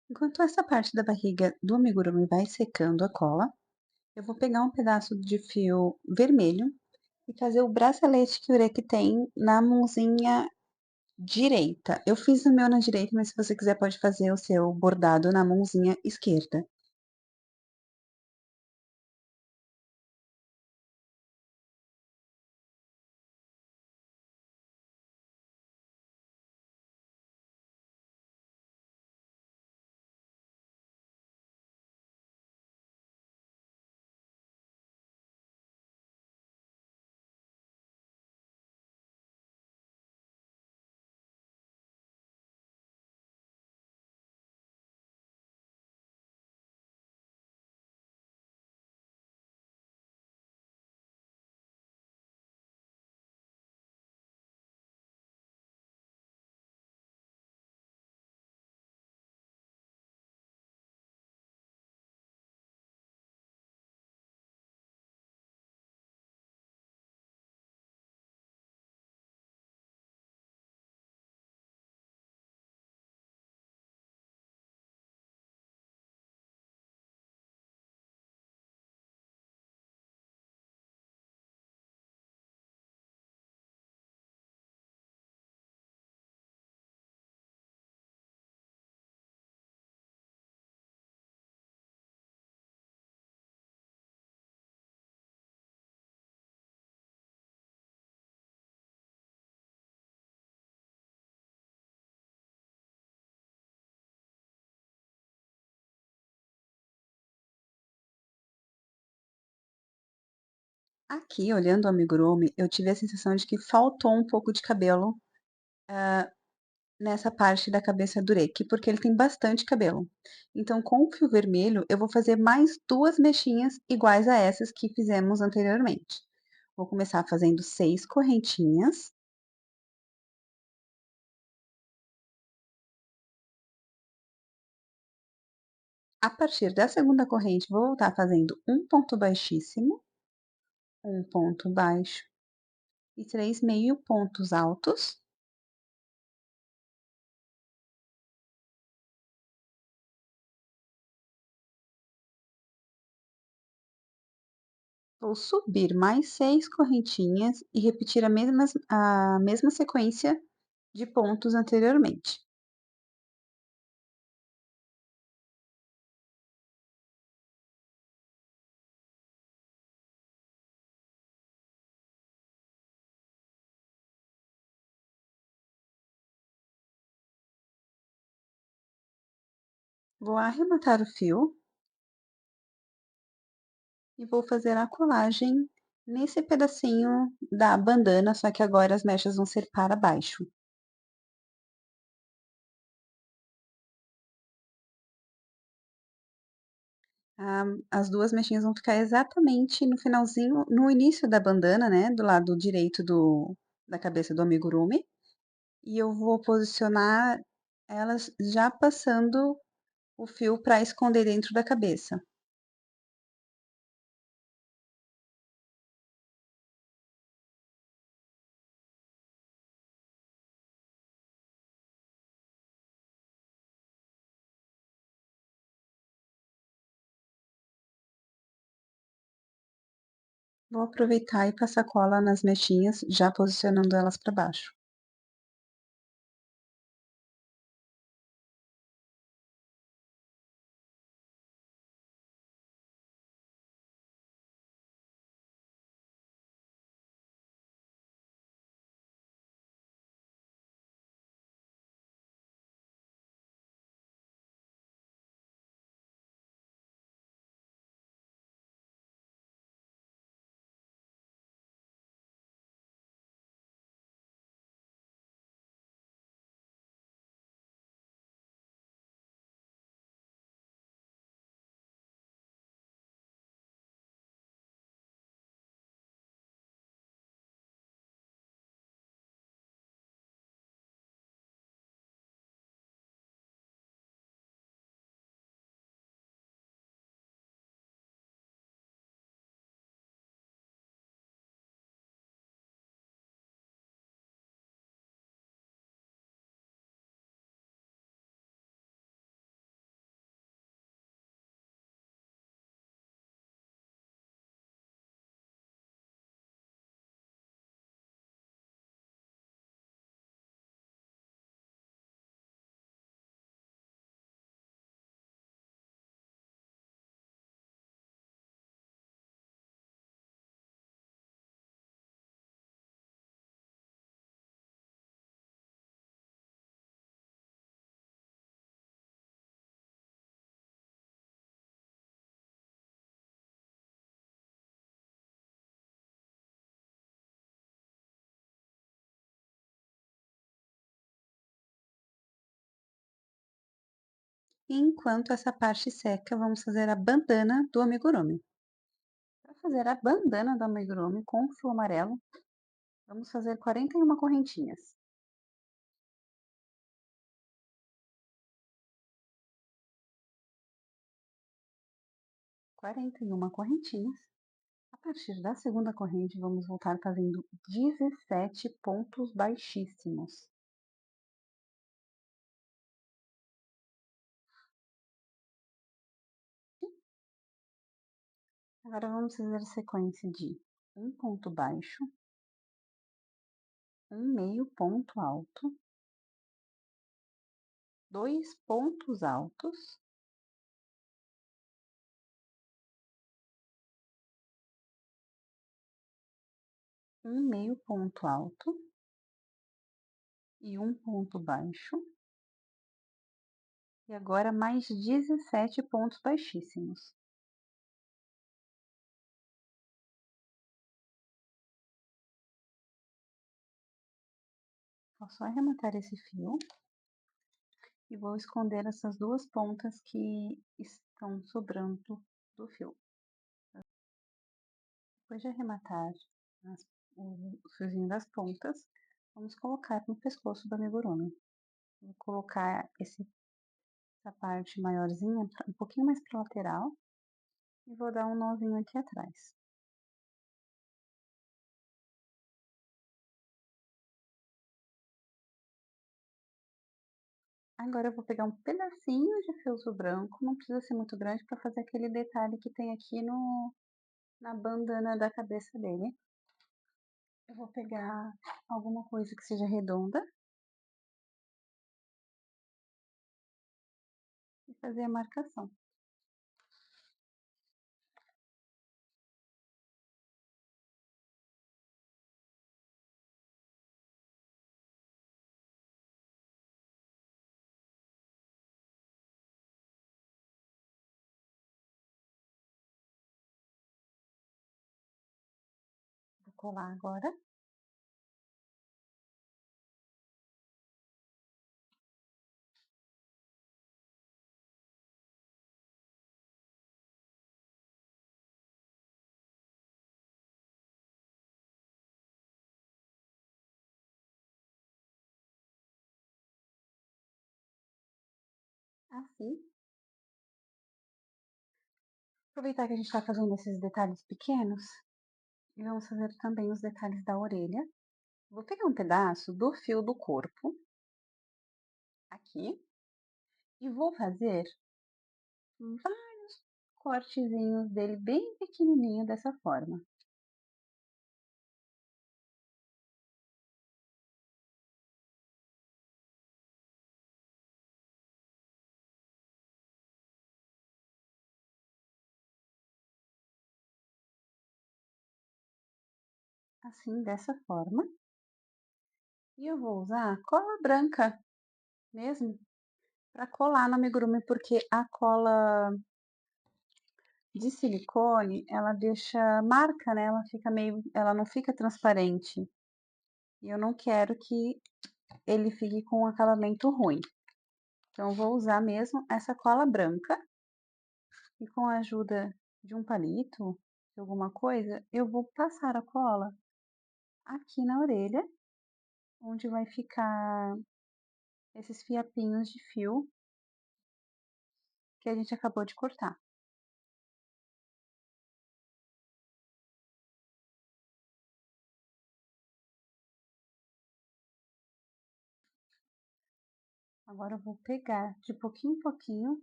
Enquanto essa parte da barriga do amigurumi vai secando a cola, eu vou pegar um pedaço de fio vermelho e fazer o bracelete que o Ureki tem na mãozinha direita. Eu fiz o meu na direita, mas se você quiser pode fazer o seu bordado na mãozinha esquerda. Aqui, olhando o amigurumi, eu tive a sensação de que faltou um pouco de cabelo nessa parte da cabeça do Reiki, porque ele tem bastante cabelo. Então, com o fio vermelho, eu vou fazer mais 2 mechinhas iguais a essas que fizemos anteriormente. Vou começar fazendo 6 correntinhas. A partir da segunda corrente, vou voltar fazendo um ponto baixíssimo, um ponto baixo e 3 meio pontos altos. Vou subir mais 6 correntinhas e repetir a mesma sequência de pontos anteriormente. Vou arrematar o fio e vou fazer a colagem nesse pedacinho da bandana, só que agora as mechas vão ser para baixo. As 2 mechinhas vão ficar exatamente no finalzinho, no início da bandana, né, do lado direito da cabeça do amigurumi, e eu vou posicionar elas já passando o fio para esconder dentro da cabeça. Vou aproveitar e passar cola nas mechinhas, já posicionando elas para baixo. Enquanto essa parte seca, vamos fazer a bandana do amigurumi. Para fazer a bandana do amigurumi com o fio amarelo, vamos fazer 41 correntinhas. 41 correntinhas. A partir da segunda corrente, vamos voltar fazendo 17 pontos baixíssimos. Agora vamos fazer a sequência de um ponto baixo, um meio ponto alto, 2 pontos altos, um meio ponto alto e um ponto baixo. E agora mais 17 pontos baixíssimos. Vou só arrematar esse fio e vou esconder essas duas pontas que estão sobrando do fio. Depois de arrematar o fiozinho das pontas, vamos colocar no pescoço do amigurumi. Vou colocar essa parte maiorzinha um pouquinho mais para lateral e vou dar um nozinho aqui atrás. Agora eu vou pegar um pedacinho de filtro branco, não precisa ser muito grande, para fazer aquele detalhe que tem aqui na bandana da cabeça dele. Eu vou pegar alguma coisa que seja redonda e fazer a marcação. Vou colar agora. Assim. Aproveitar que a gente está fazendo esses detalhes pequenos e vamos fazer também os detalhes da orelha. Vou pegar um pedaço do fio do corpo, aqui, e vou fazer vários cortezinhos dele bem pequenininho dessa forma. Assim, dessa forma. E eu vou usar cola branca mesmo, para colar no amigurumi, porque a cola de silicone, ela deixa marca, né, ela não fica transparente. E eu não quero que ele fique com um acabamento ruim. Então, eu vou usar mesmo essa cola branca e com a ajuda de um palito, de alguma coisa, eu vou passar a cola aqui na orelha, onde vai ficar esses fiapinhos de fio que a gente acabou de cortar. Agora eu vou pegar de pouquinho em pouquinho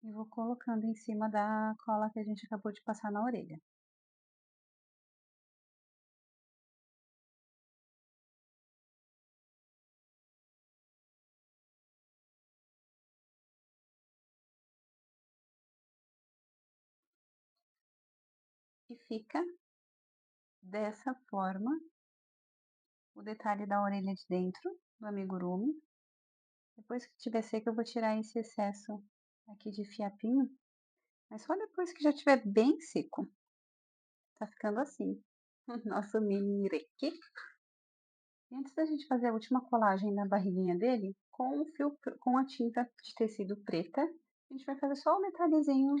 e vou colocando em cima da cola que a gente acabou de passar na orelha. E fica dessa forma o detalhe da orelha de dentro do amigurumi. Depois que tiver seco, eu vou tirar esse excesso aqui de fiapinho, mas só depois que já estiver bem seco. Tá ficando assim, o nosso mini ireque. E antes da gente fazer a última colagem na barriguinha dele, com a tinta de tecido preta, a gente vai fazer só o detalhezinho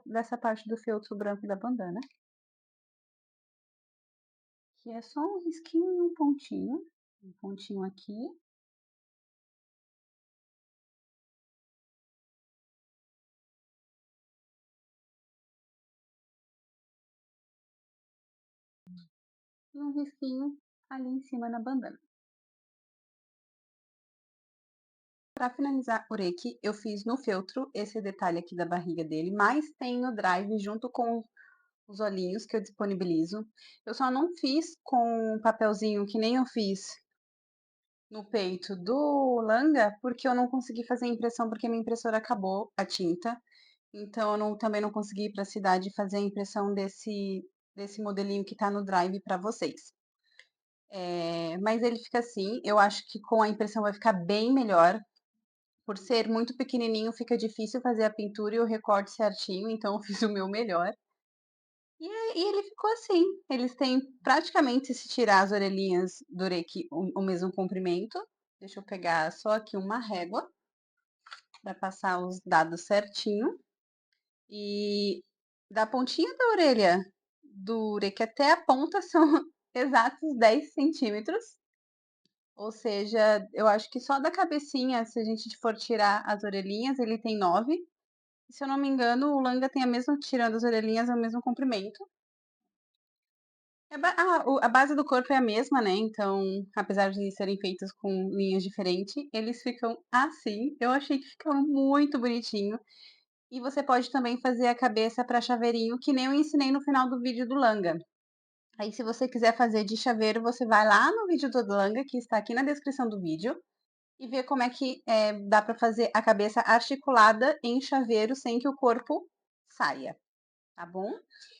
dessa parte do feltro branco da bandana. Que é só um risquinho e um pontinho. Um pontinho aqui. E um risquinho ali em cima na bandana. Para finalizar o reiki, eu fiz no feltro esse detalhe aqui da barriga dele, mas tem no drive junto com os olhinhos que eu disponibilizo. Eu só não fiz com um papelzinho que nem eu fiz no peito do Langa, porque eu não consegui fazer a impressão, porque minha impressora acabou a tinta. Então, eu também não consegui ir para a cidade fazer a impressão desse modelinho que está no drive para vocês. Mas ele fica assim, eu acho que com a impressão vai ficar bem melhor. Por ser muito pequenininho, fica difícil fazer a pintura e o recorte certinho, então eu fiz o meu melhor. E ele ficou assim. Eles têm praticamente, se tirar as orelhinhas do Ureki, o mesmo comprimento. Deixa eu pegar só aqui uma régua para passar os dados certinho. E da pontinha da orelha do Ureki até a ponta são exatos 10 centímetros. Ou seja, eu acho que só da cabecinha, se a gente for tirar as orelhinhas, ele tem 9. Se eu não me engano, o Langa tem a mesma, tirando as orelhinhas, é o mesmo comprimento. A base do corpo é a mesma, né? Então, apesar de serem feitos com linhas diferentes, eles ficam assim. Eu achei que ficou muito bonitinho. E você pode também fazer a cabeça para chaveirinho, que nem eu ensinei no final do vídeo do Langa. Aí, se você quiser fazer de chaveiro, você vai lá no vídeo do Langa, que está aqui na descrição do vídeo, e vê como é que dá para fazer a cabeça articulada em chaveiro sem que o corpo saia, tá bom?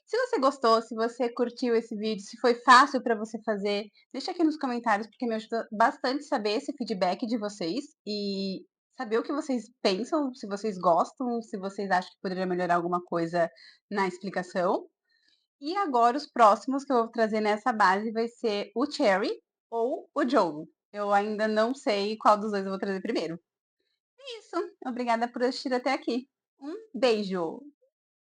Se você gostou, se você curtiu esse vídeo, se foi fácil para você fazer, deixa aqui nos comentários, porque me ajuda bastante saber esse feedback de vocês e saber o que vocês pensam, se vocês gostam, se vocês acham que poderia melhorar alguma coisa na explicação. E agora os próximos que eu vou trazer nessa base vai ser o Cherry ou o Joe. Eu ainda não sei qual dos dois eu vou trazer primeiro. É isso. Obrigada por assistir até aqui. Um beijo!